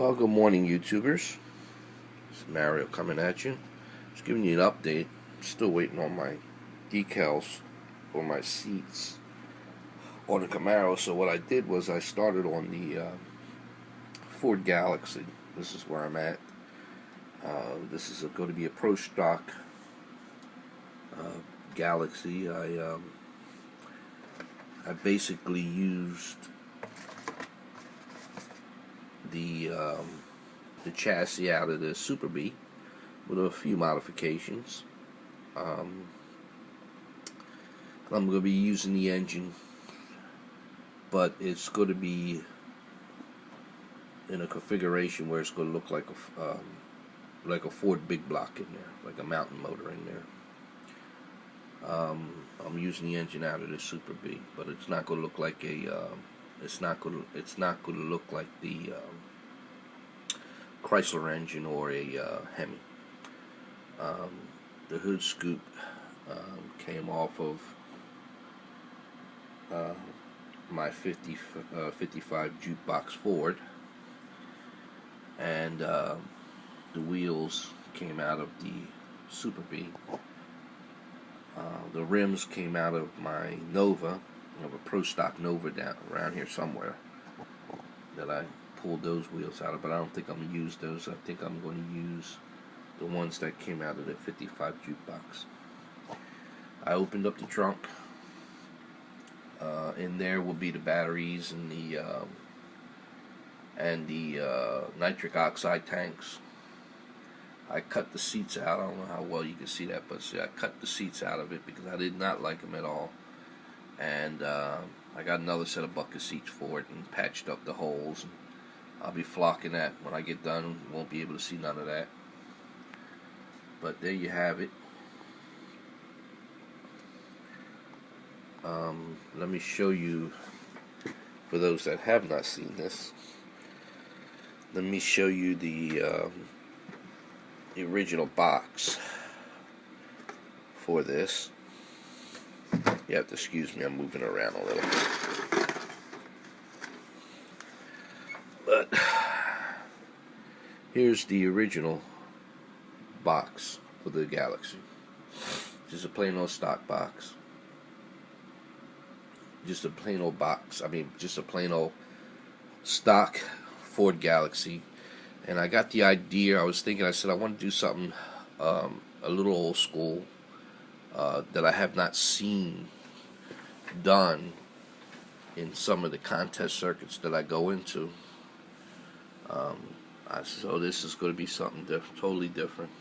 Well, good morning, YouTubers. It's Mario coming at you. Just giving you an update. Still waiting on my decals for my seats on the Camaro. So what I did was I started on the Ford Galaxie. This is where I'm at. This is going to be a Pro Stock Galaxie. I basically used the chassis out of the Super B with a few modifications. I'm going to be using the engine, but it's going to be in a configuration where it's going to look like a Ford big block in there, like a mountain motor in there. I'm using the engine out of the Super B, but it's not going to look like a it's not going to look like the Chrysler engine or a Hemi. The hood scoop came off of my 55 jukebox Ford, and the wheels came out of the Super B. The rims came out of my Nova. I have a Pro Stock Nova down around here somewhere that I pulled those wheels out of, but I don't think I'm going to use those. I think I'm going to use the ones that came out of the 55 jukebox. I opened up the trunk. In there will be the batteries and the nitric oxide tanks. I cut the seats out. I don't know how well you can see that, but see, I cut the seats out of it because I did not like them at all. And I got another set of bucket seats for it and patched up the holes. And I'll be flocking that when I get done. Won't be able to see none of that. But there you have it. Let me show you, for those that have not seen this, let me show you the original box for this. You have to excuse me, I'm moving around a little. But here's the original box for the Galaxie. Just a plain old stock box. Just a plain old box. I mean, just a plain old stock Ford Galaxie. And I got the idea, I was thinking, I said I want to do something a little old school that I have not seen done in some of the contest circuits that I go into. So this is going to be something totally different.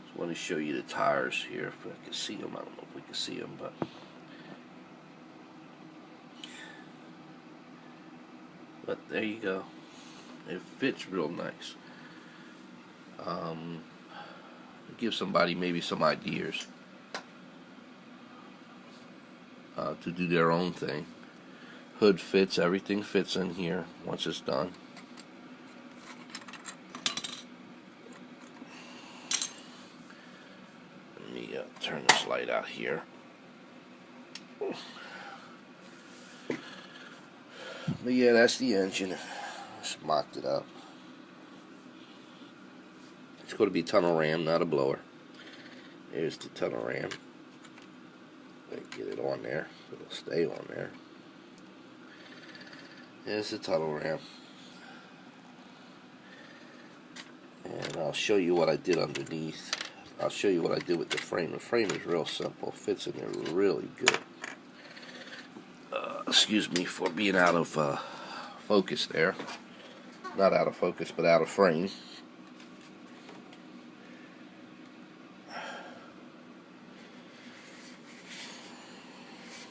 Just want to show you the tires here if I can see them. I don't know if we can see them, but there you go. It fits real nice. Give somebody maybe some ideas to do their own thing. Hood fits, everything fits in here once it's done. Let me turn this light out here. But yeah, that's the engine. Just mocked it up. It's going to be tunnel ram, not a blower. Here's the tunnel ram. Get it on there, so it'll stay on there. There's the tunnel ram. And I'll show you what I did underneath. I'll show you what I did with the frame. The frame is real simple. Fits in there really good. Excuse me for being out of focus there. Not out of focus, but out of frame.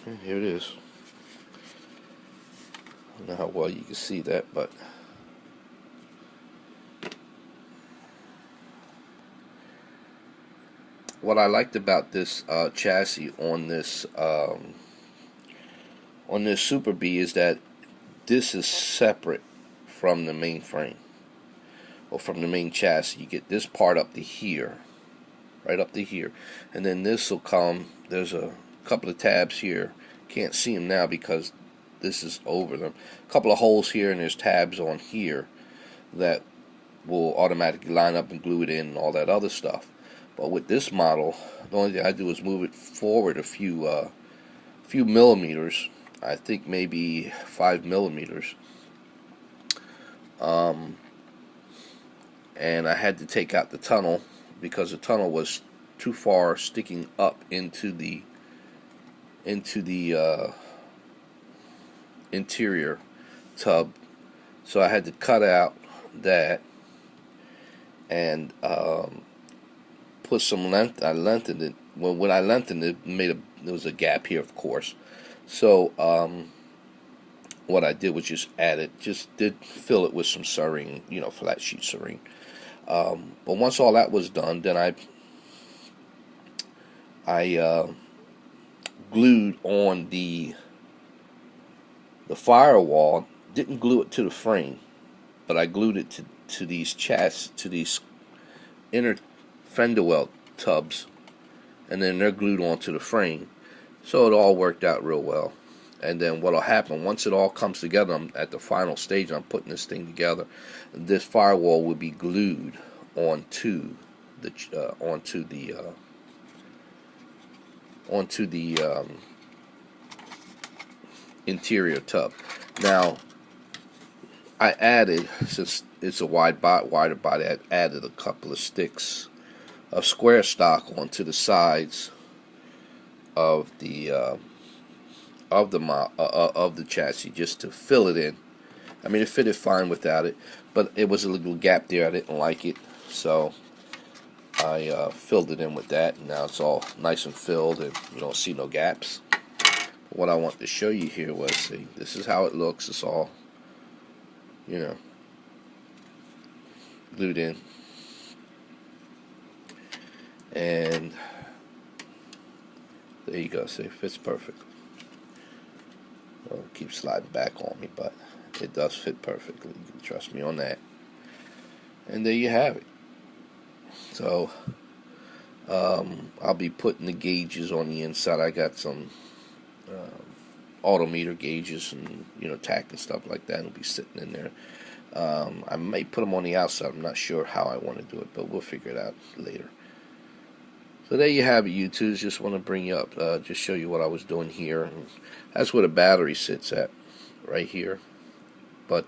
And here it is. I don't know how well you can see that, but what I liked about this chassis on this Super B is that this is separate from the main frame or from the main chassis. You get this part up to here, right up to here, and then this will come. There's a couple of tabs here. Can't see them now because this is over them. A couple of holes here, and there's tabs on here that will automatically line up and glue it in and all that other stuff. But with this model, the only thing I do is move it forward a few millimeters. I think maybe 5 millimeters. And I had to take out the tunnel because the tunnel was too far sticking up into the interior tub, so I had to cut out that and put some length. I lengthened it. Well, when I lengthened it, there was a gap here, of course. So what I did was just fill it with some serine, flat sheet serine. But once all that was done, then I glued on the firewall. Didn't glue it to the frame, but I glued it to these inner fender well tubs, and then they're glued onto the frame. So it all worked out real well. And then what'll happen once it all comes together? I'm at the final stage. I'm putting this thing together. This firewall will be glued onto the interior tub. Now, I added, since it's a wider body, I added a couple of sticks of square stock onto the sides of the chassis, just to fill it in. I mean, it fitted fine without it, but it was a little gap there. I didn't like it, so I filled it in with that, and now it's all nice and filled, and you don't see no gaps. What I want to show you here was, see, this is how it looks. It's all, glued in, and there you go. See, it fits perfect. Well, it keeps sliding back on me, but it does fit perfectly. You can trust me on that. And there you have it. So I'll be putting the gauges on the inside. I got some autometer gauges and tack and stuff like that. It'll be sitting in there. I may put them on the outside. I'm not sure how I want to do it, but we'll figure it out later. So there you have it, YouTube. Just want to bring you up, just show you what I was doing here. And that's where the battery sits at, right here. But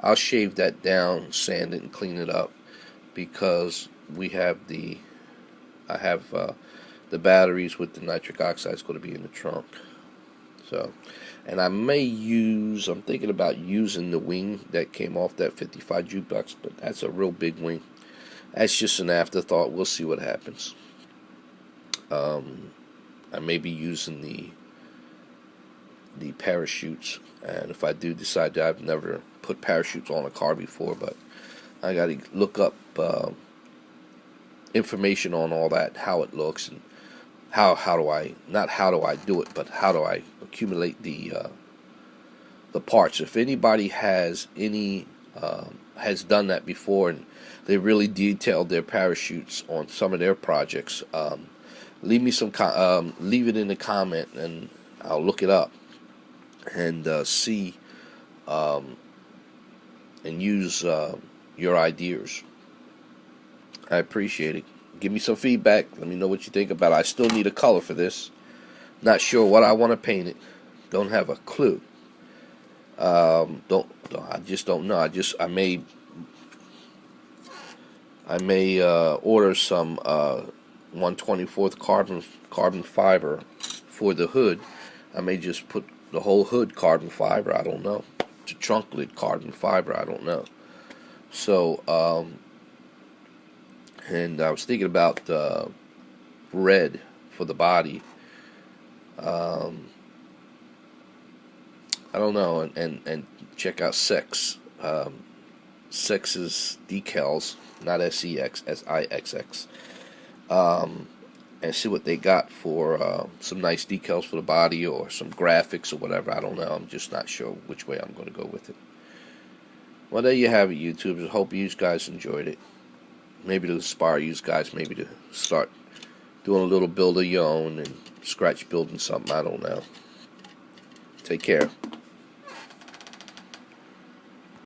I'll shave that down, sand it, and clean it up, because I have the batteries with the nitric oxide is going to be in the trunk. So, and I'm thinking about using the wing that came off that 55 jukebox, but that's a real big wing. That's just an afterthought. We'll see what happens. I may be using the parachutes, and if I do decide to, I've never put parachutes on a car before, but I got to look up information on all that, how it looks, and how do I do it, but how do I accumulate the parts. If anybody has done that before and they really detailed their parachutes on some of their projects, leave it in the comment, and I'll look it up and see and use your ideas. I appreciate it. Give me some feedback. Let me know what you think about it. I still need a color for this. Not sure what I want to paint it. Don't have a clue. I just don't know. I may order some 1/24 carbon fiber for the hood. I may just put the whole hood carbon fiber. I don't know. The trunk lid carbon fiber. I don't know. So and I was thinking about red for the body. I don't know, and check out Sex. Sex's decals, not SEX, SIXX. And see what they got for some nice decals for the body, or some graphics or whatever. I don't know. I'm just not sure which way I'm going to go with it. Well, there you have it, YouTube. I hope you guys enjoyed it. Maybe to inspire you guys, maybe to start doing a little build of your own and scratch building something. I don't know. Take care.